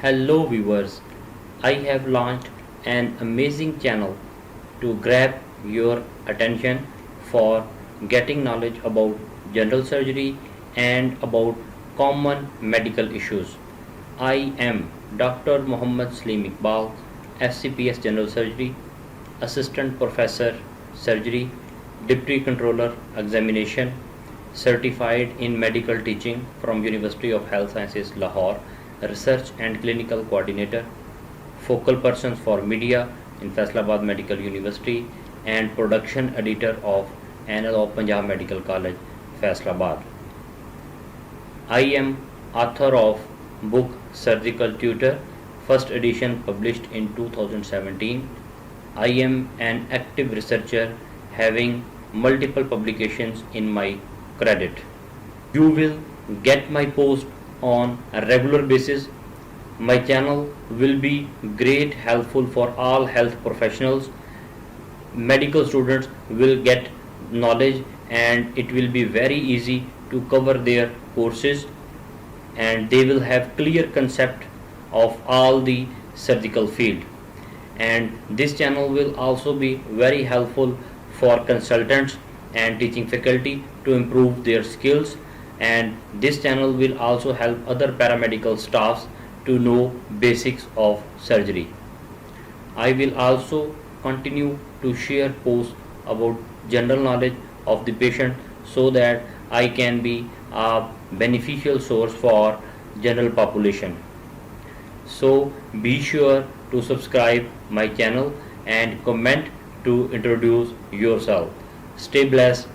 Hello viewers, I have launched an amazing channel to grab your attention for getting knowledge about general surgery and about common medical issues. I am Dr. Muhammad Salim Iqbal, FCPS General Surgery, Assistant Professor Surgery, Deputy Controller Examination, certified in medical teaching from University of Health Sciences Lahore, research and clinical coordinator, focal persons for media in Faisalabad Medical University, and production editor of Annal of Punjab Medical College, Faisalabad. I am author of book Surgical Tutor, first edition published in 2017. I am an active researcher having multiple publications in my credit. You will get my post on a regular basis. My channel will be great helpful for all health professionals. Medical students will get knowledge and it will be very easy to cover their courses, and they will have clear concept of all the surgical field. And this channel will also be very helpful for consultants and teaching faculty to improve their skills, and this channel will also help other paramedical staffs to know basics of surgery. I will also continue to share posts about general knowledge of the patient so that I can be a beneficial source for general population. So be sure to subscribe my channel and comment to introduce yourself. Stay blessed.